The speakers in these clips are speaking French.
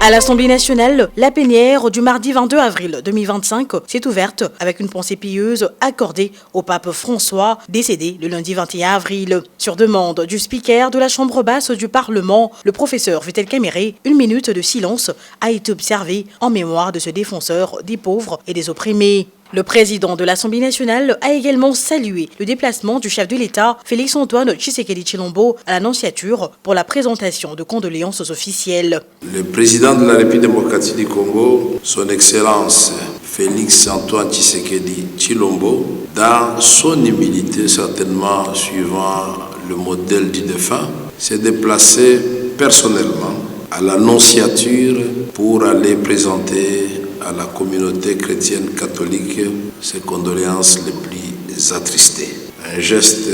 À l'Assemblée nationale, la plénière du mardi 22 avril 2025 s'est ouverte avec une pensée pieuse accordée au pape François, décédé le lundi 21 avril. Sur demande du speaker de la Chambre basse du Parlement, le professeur Vital Kamerhe, une minute de silence a été observée en mémoire de ce défenseur des pauvres et des opprimés. Le président de l'Assemblée nationale a également salué le déplacement du chef de l'État, Félix-Antoine Tshisekedi Tshilombo, à l'Annonciature pour la présentation de condoléances officielles. Le président de la République démocratique du Congo, son Excellence Félix-Antoine Tshisekedi Tshilombo, dans son humilité certainement suivant le modèle du défunt, s'est déplacé personnellement à l'Annonciature pour aller présenter à la communauté chrétienne catholique ses condoléances les plus attristées. Un geste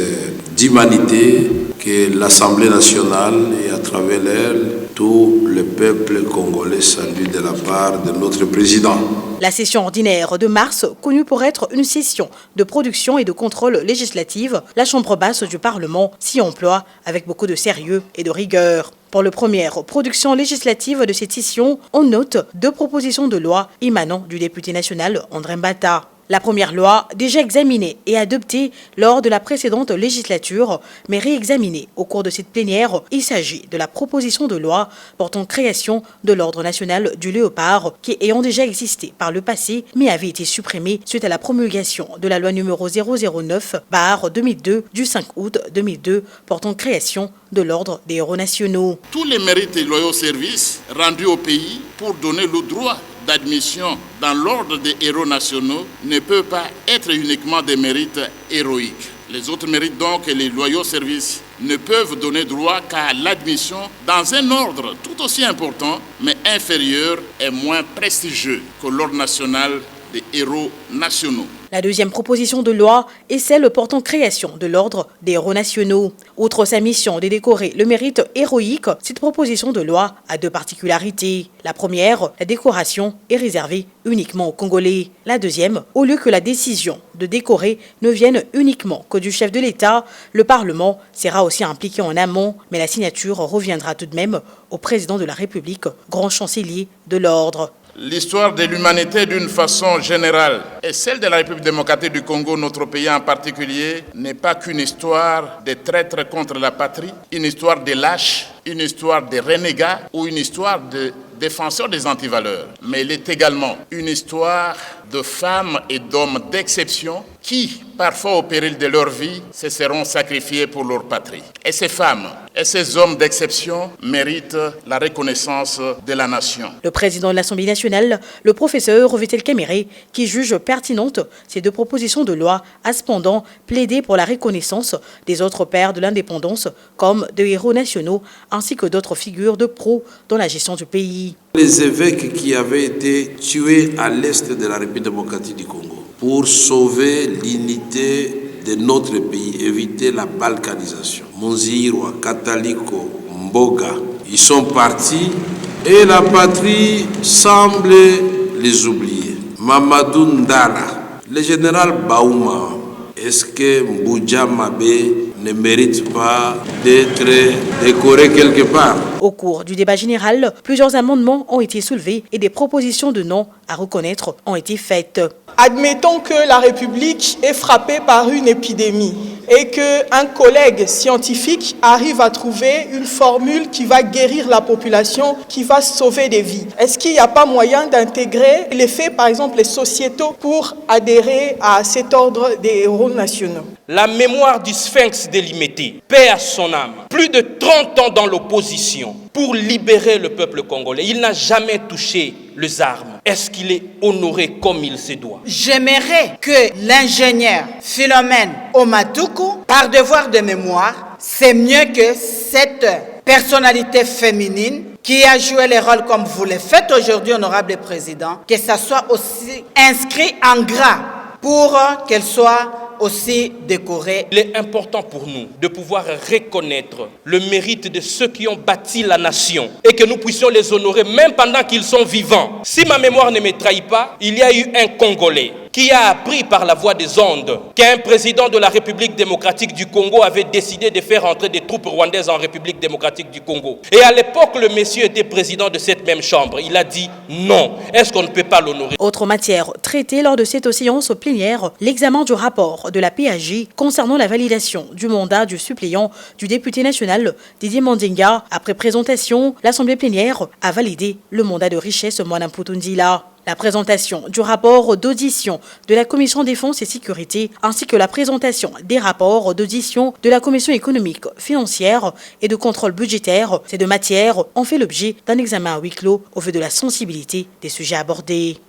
d'humanité que l'Assemblée nationale et à travers elle, tout le peuple congolais salue de la part de notre président. La session ordinaire de mars, connue pour être une session de production et de contrôle législative, la Chambre basse du Parlement s'y emploie avec beaucoup de sérieux et de rigueur. Pour la première production législative de cette session, on note 2 propositions de loi émanant du député national André Mbata. La première loi, déjà examinée et adoptée lors de la précédente législature, mais réexaminée au cours de cette plénière, il s'agit de la proposition de loi portant création de l'Ordre national du léopard, qui ayant déjà existé par le passé, mais avait été supprimée suite à la promulgation de la loi numéro 009/2002 du 5 août 2002 portant création de l'Ordre des héros nationaux. Tous les mérites et loyaux services rendus au pays pour donner le droit d'admission dans l'ordre des héros nationaux ne peut pas être uniquement des mérites héroïques. Les autres mérites donc et les loyaux services ne peuvent donner droit qu'à l'admission dans un ordre tout aussi important mais inférieur et moins prestigieux que l'ordre national des héros nationaux. La deuxième proposition de loi est celle portant création de l'Ordre des héros nationaux. Outre sa mission de décorer le mérite héroïque, cette proposition de loi a 2 particularités. La première, la décoration est réservée uniquement aux Congolais. La deuxième, au lieu que la décision de décorer ne vienne uniquement que du chef de l'État, le Parlement sera aussi impliqué en amont, mais la signature reviendra tout de même au président de la République, grand chancelier de l'Ordre. L'histoire de l'humanité d'une façon générale et celle de la République démocratique du Congo, notre pays en particulier, n'est pas qu'une histoire de traîtres contre la patrie, une histoire de lâches, une histoire de renégats ou une histoire de défenseurs des antivaleurs. Mais elle est également une histoire de femmes et d'hommes d'exception qui, parfois au péril de leur vie, se seront sacrifiés pour leur patrie. Et ces femmes et ces hommes d'exception méritent la reconnaissance de la nation. Le président de l'Assemblée nationale, le professeur Vital Kamerhe, qui juge pertinentes ces 2 propositions de loi, a cependant plaidé pour la reconnaissance des autres pères de l'indépendance comme des héros nationaux, ainsi que d'autres figures de proue dans la gestion du pays. Les évêques qui avaient été tués à l'est de la République démocratique du Congo pour sauver l'unité de notre pays, éviter la balkanisation. Monzirwa, Kataliko, Mboga, ils sont partis et la patrie semble les oublier. Mamadou Ndala, le général Baouma, est-ce que Mbouja Mabé ne mérite pas d'être décoré quelque part? Au cours du débat général, plusieurs amendements ont été soulevés et des propositions de noms à reconnaître ont été faites. Admettons que la République est frappée par une épidémie et qu'un collègue scientifique arrive à trouver une formule qui va guérir la population, qui va sauver des vies. Est-ce qu'il n'y a pas moyen d'intégrer les faits, par exemple les sociétaux, pour adhérer à cet ordre des héros nationaux? La mémoire du Sphinx délimité perd son âme. Plus de 30 ans dans l'opposition pour libérer le peuple congolais. Il n'a jamais touché les armes. Est-ce qu'il est honoré comme il se doit? J'aimerais que l'ingénieur Philomène Omatoukou, par devoir de mémoire, c'est mieux que cette personnalité féminine qui a joué les rôles comme vous le faites aujourd'hui, honorable président, que ça soit aussi inscrit en gras pour qu'elle soit aussi décorée. Il est important pour nous de pouvoir reconnaître le mérite de ceux qui ont bâti la nation et que nous puissions les honorer même pendant qu'ils sont vivants. Si ma mémoire ne me trahit pas, il y a eu un Congolais qui a appris par la voie des ondes qu'un président de la République démocratique du Congo avait décidé de faire entrer des troupes rwandaises en République démocratique du Congo. Et à l'époque, le monsieur était président de cette même chambre. Il a dit non. Est-ce qu'on ne peut pas l'honorer? Autre matière traitée lors de cette séance plénière, l'examen du rapport de la PAJ concernant la validation du mandat du suppléant du député national Didier Mandinga. Après présentation, l'Assemblée plénière a validé le mandat de Richesse Mwana Mputundila. La présentation du rapport d'audition de la Commission Défense et Sécurité ainsi que la présentation des rapports d'audition de la Commission économique, financière et de contrôle budgétaire, ces deux matières ont fait l'objet d'un examen à huis clos au vu de la sensibilité des sujets abordés.